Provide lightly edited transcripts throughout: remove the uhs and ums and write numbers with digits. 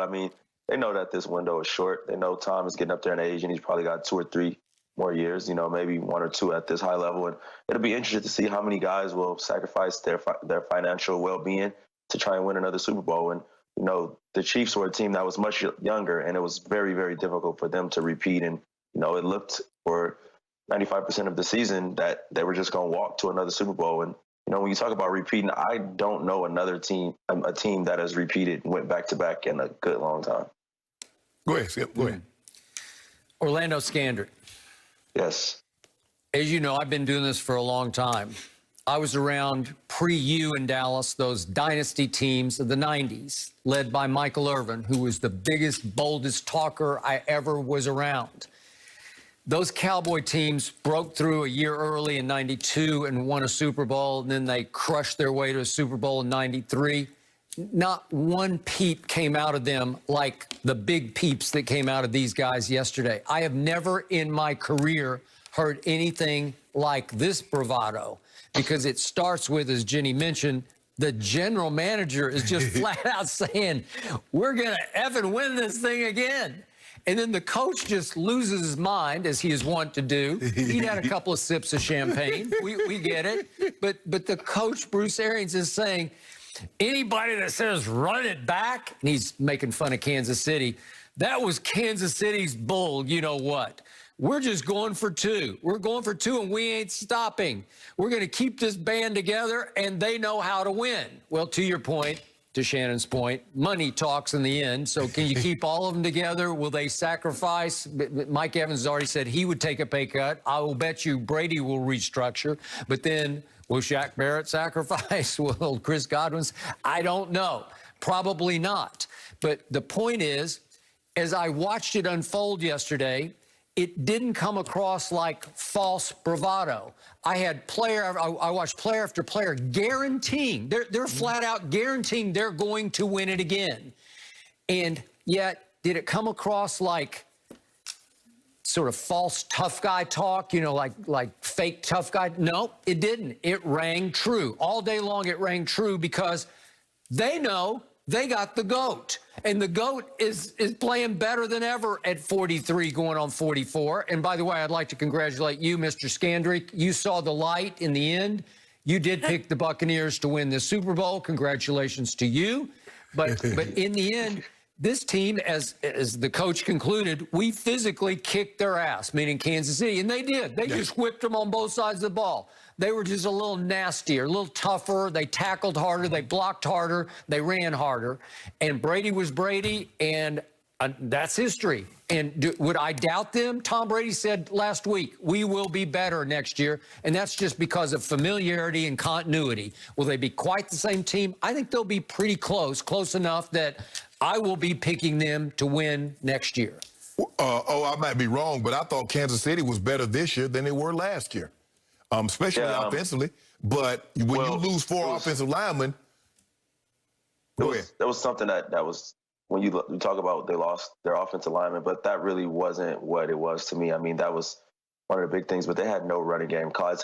I mean, they know that this window is short. They know Tom is getting up there in age, and he's probably got 2 or 3 more years, maybe 1 or 2 at this high level. And it'll be interesting to see how many guys will sacrifice their financial well-being to try and win another Super Bowl. And, the Chiefs were a team that was much younger, and it was very, very difficult for them to repeat. And, it looked for 95% of the season that they were just going to walk to another Super Bowl. And, when you talk about repeating, I don't know another team, a team that has repeated and went back-to-back in a good long time. Go ahead, Skip. Go ahead. Orlando Scandrick. Yes. As you know, I've been doing this for a long time. I was around pre-you in Dallas, those dynasty teams of the 90s, led by Michael Irvin, who was the biggest, boldest talker I ever was around. Those Cowboy teams broke through a year early in 92 and won a Super Bowl, and then they crushed their way to a Super Bowl in 93. Not one peep came out of them like the big peeps that came out of these guys yesterday. I have never in my career heard anything like this bravado, because it starts with, as Jenny mentioned, the general manager is just flat out saying, we're going to effing win this thing again. And then the coach just loses his mind, as he is wont to do. He'd had a couple of sips of champagne. We get it. But the coach, Bruce Arians, is saying, anybody that says run it back, and he's making fun of Kansas City, that was Kansas City's bull, you know what. We're just going for 2. We're going for 2, and we ain't stopping. We're going to keep this band together, and they know how to win. Well, to your point, to Shannon's point, money talks in the end. So can you keep all of them together? Will they sacrifice? Mike Evans has already said he would take a pay cut. I will bet you Brady will restructure. But then will Shaq Barrett sacrifice? Will Chris Godwin's? I don't know. Probably not. But the point is, as I watched it unfold yesterday, it didn't come across like false bravado. I watched player after player guaranteeing, they're flat out guaranteeing they're going to win it again. And yet, did it come across like sort of false tough guy talk, like fake tough guy? No, it didn't. It rang true. All day long it rang true, because they know they got the GOAT. And the GOAT is playing better than ever at 43, going on 44. And by the way, I'd like to congratulate you, Mr. Scandrick. You saw the light in the end. You did pick the Buccaneers to win the Super Bowl. Congratulations to you. But in the end, this team, as the coach concluded, we physically kicked their ass, meaning Kansas City. And they did. They just whipped them on both sides of the ball. They were just a little nastier, a little tougher. They tackled harder. They blocked harder. They ran harder. And Brady was Brady, and that's history. And would I doubt them? Tom Brady said last week, we will be better next year, and that's just because of familiarity and continuity. Will they be quite the same team? I think they'll be pretty close enough that I will be picking them to win next year. I might be wrong, but I thought Kansas City was better this year than they were last year. Especially offensively. But when you lose 4 offensive linemen, go ahead. There was something that was, when you talk about they lost their offensive lineman, but that really wasn't what it was to me. I mean, that was one of the big things, but they had no running game. Clyde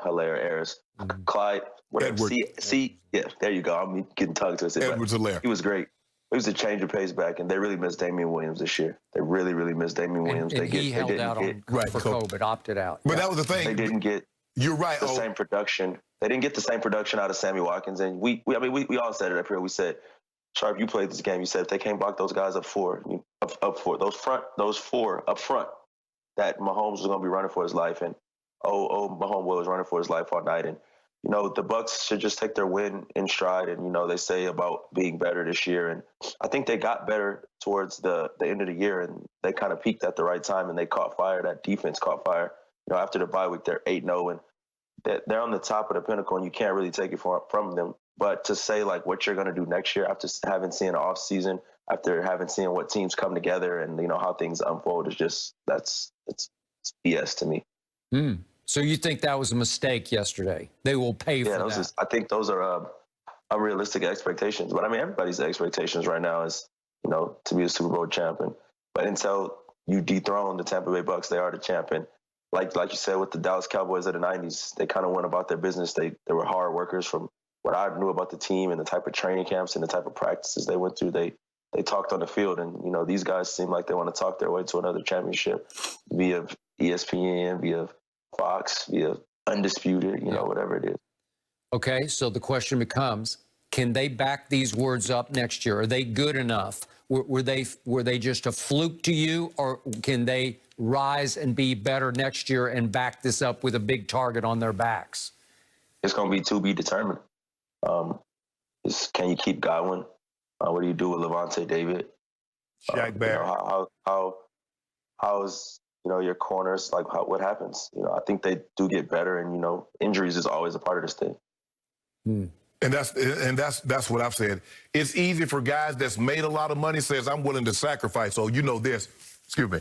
Hilaire-Ayers. Clyde, whatever. Yeah, there you go. I'm getting tongue twisted. Edwards-Hilaire. He was great. It was a change of pace back, and they really missed Damian Williams this year. They really, really missed Damian Williams. And he held out for COVID, opted out. But that was the thing. They didn't get the same production. They didn't get the same production out of Sammy Watkins. And we all said it up here. We said, Sharp, you played this game. You said if they can't block those guys up four, those 4 up front, that Mahomes was going to be running for his life. And Mahomes was running for his life all night. And the Bucs should just take their win in stride. And, they say about being better this year. And I think they got better towards the end of the year, and they kind of peaked at the right time, and they caught fire. That defense caught fire. After the bye week, they're 8-0, and they're on the top of the pinnacle, and you can't really take it from them. But to say, like, what you're going to do next year after having seen an off season, after having seen what teams come together and, how things unfold, is just, it's BS to me. So you think that was a mistake yesterday? They will pay for that. I think those are unrealistic expectations. But, I mean, everybody's expectations right now is, to be a Super Bowl champion. But until you dethrone the Tampa Bay Bucs, they are the champion. Like you said, with the Dallas Cowboys of the 90s, they kind of went about their business. They were hard workers. From what I knew about the team and the type of training camps and the type of practices they went through, they they talked on the field. And, you know, these guys seem like they want to talk their way to another championship via ESPN, via Fox, via Undisputed, you know, whatever it is. Okay, so the question becomes, can they back these words up next year? Are they good enough? Were they just a fluke to you, or can they rise and be better next year and back this up with a big target on their backs? It's going to be determined. Can you keep Godwin? What do you do with Levante David? Shaq Barrett. You know, how is, you know, your corners, like what happens? You know, I think they do get better, and, you know, injuries is always a part of this thing. And that's what I've said. It's easy for guys that's made a lot of money, says I'm willing to sacrifice. So you know this. Excuse me.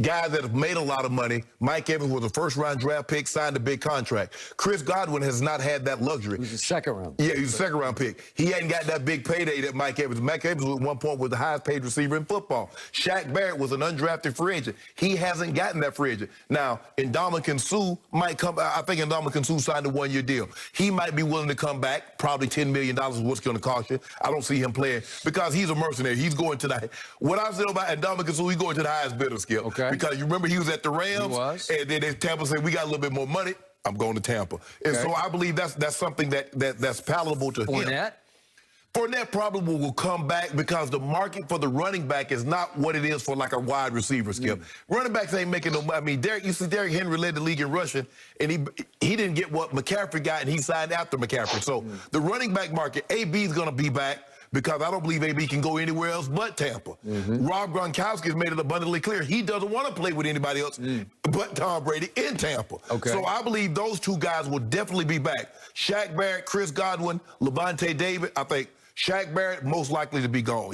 Guys that have made a lot of money. Mike Evans was a first-round draft pick, signed a big contract. Chris Godwin has not had that luxury. He was a second round. Yeah, he was a second-round pick. He hadn't got that big payday that Mike Evans. Mike Evans at one point was the highest-paid receiver in football. Shaq Barrett was an undrafted free agent. He hasn't gotten that free agent. Now, Ndamukong Suh might come. I think Ndamukong Suh signed a one-year deal. He might be willing to come back. Probably $10 million is what's going to cost you. I don't see him playing because he's a mercenary. He's going to the. What I said about Ndamukong Suh, he's going to the highest bidder, Skip. Okay. Because you remember he was at the Rams. He was. And then Tampa said, we got a little bit more money. I'm going to Tampa. And so I believe that's something that's palatable to him. Fournette probably will come back because the market for the running back is not what it is for like a wide receiver, Skip. Running backs ain't making no money. I mean, Derrick Henry led the league in rushing, and he didn't get what McCaffrey got, and he signed after McCaffrey. So the running back market, AB is going to be back, because I don't believe AB can go anywhere else but Tampa. Rob Gronkowski has made it abundantly clear he doesn't want to play with anybody else but Tom Brady in Tampa. So I believe those two guys will definitely be back. Shaq Barrett, Chris Godwin, Levante David. I think Shaq Barrett most likely to be gone.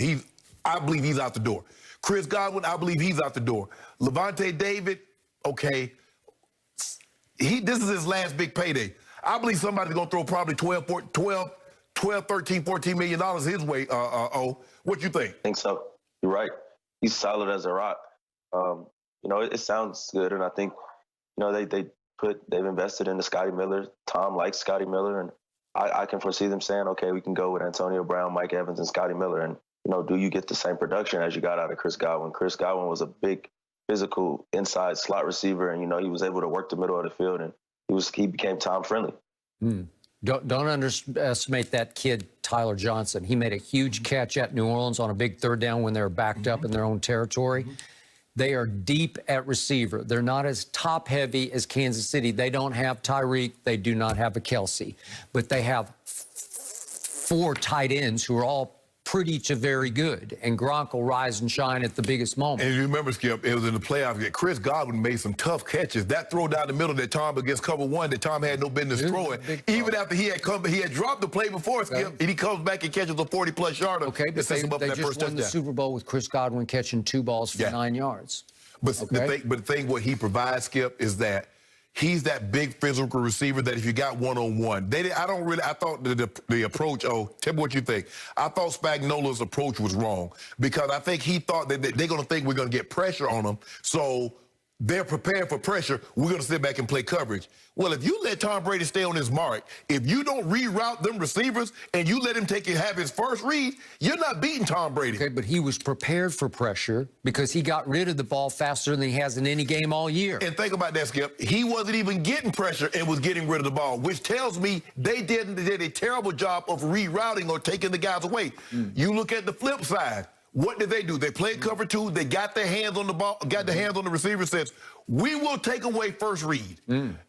I believe he's out the door. Chris Godwin, I believe he's out the door. Levante David, okay. This is his last big payday. I believe somebody's going to throw probably 12, 13, $14 million his way, What you think? I think so. You're right. He's solid as a rock. You know, it sounds good, and I think, you know, they've invested into Scotty Miller. Tom likes Scotty Miller, and I can foresee them saying, okay, we can go with Antonio Brown, Mike Evans, and Scotty Miller. And, you know, do you get the same production as you got out of Chris Godwin? Chris Godwin was a big physical inside slot receiver, and, you know, he was able to work the middle of the field, and he became Tom friendly. Don't underestimate that kid, Tyler Johnson. He made a huge catch at New Orleans on a big third down when they were backed up in their own territory. They are deep at receiver. They're not as top-heavy as Kansas City. They don't have Tyreek. They do not have a Kelsey. But they have 4 tight ends who are all pretty to very good, and Gronk will rise and shine at the biggest moment. And you remember, Skip, it was in the playoffs. Chris Godwin made some tough catches. That throw down the middle that Tom against cover 1 that Tom had no business throwing. Even after he had dropped the play before, Skip, and he comes back and catches a 40-plus yarder. Okay, but they just won the Super Bowl with Chris Godwin catching 2 balls for 9 yards. But the thing what he provides, Skip, is that he's that big physical receiver that if you got one-on-one, I thought the approach, tell me what you think. I thought Spagnuolo's approach was wrong because I think he thought that they're going to think we're going to get pressure on them. So they're prepared for pressure. We're going to sit back and play coverage. Well, if you let Tom Brady stay on his mark, if you don't reroute them receivers and you let him have his first read, you're not beating Tom Brady. Okay, but he was prepared for pressure because he got rid of the ball faster than he has in any game all year. And think about that, Skip. He wasn't even getting pressure and was getting rid of the ball, which tells me they did a terrible job of rerouting or taking the guys away. You look at the flip side. What did they do? They played cover 2. They got their hands on the ball, got their hands on the receiver, says, we will take away first read.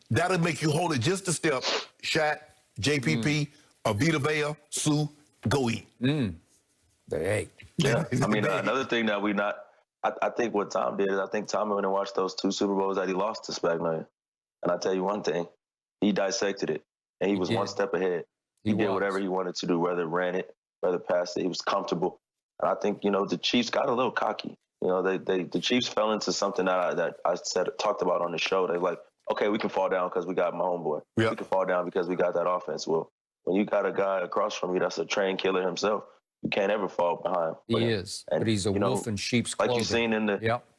That'll make you hold it just a step. Shaq, JPP, Vita Vea, Sue, go eat. They ate. Yeah. I mean, another thing that I think what Tom did is I think Tom went and watched those 2 Super Bowls that he lost to Spagnuolo. And I tell you one thing, he dissected it, and he was one step ahead. He did whatever he wanted to do, whether ran it, whether passed it. He was comfortable. And I think, you know, the Chiefs got a little cocky. You know, the Chiefs fell into something that I talked about on the show. They're like, okay, we can fall down because we got my homeboy. Yep. We can fall down because we got that offense. Well, when you got a guy across from you that's a trained killer himself, you can't ever fall behind. He is, but he's a wolf in sheep's clothing. Like you seen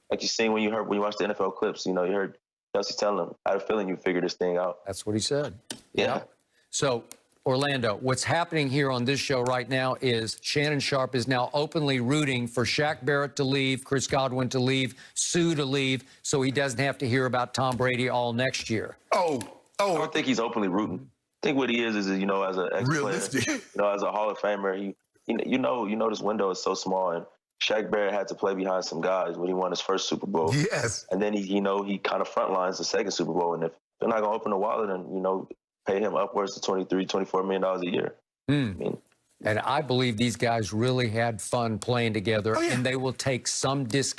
like you seen when you watched the NFL clips. You know, you heard Kelsey telling him, "I had a feeling you figured this thing out." That's what he said. Yeah. So Orlando, what's happening here on this show right now is Shannon Sharpe is now openly rooting for Shaq Barrett to leave, Chris Godwin to leave, Sue to leave, so he doesn't have to hear about Tom Brady all next year. I don't think he's openly rooting. I think what he is, as an ex-player, as a Hall of Famer, you know this window is so small, and Shaq Barrett had to play behind some guys when he won his first Super Bowl. Yes. And then he kind of frontlines the second Super Bowl, and if they're not going to open the wallet and, pay him upwards to $23-24 million a year. And I believe these guys really had fun playing together, and they will take some discount.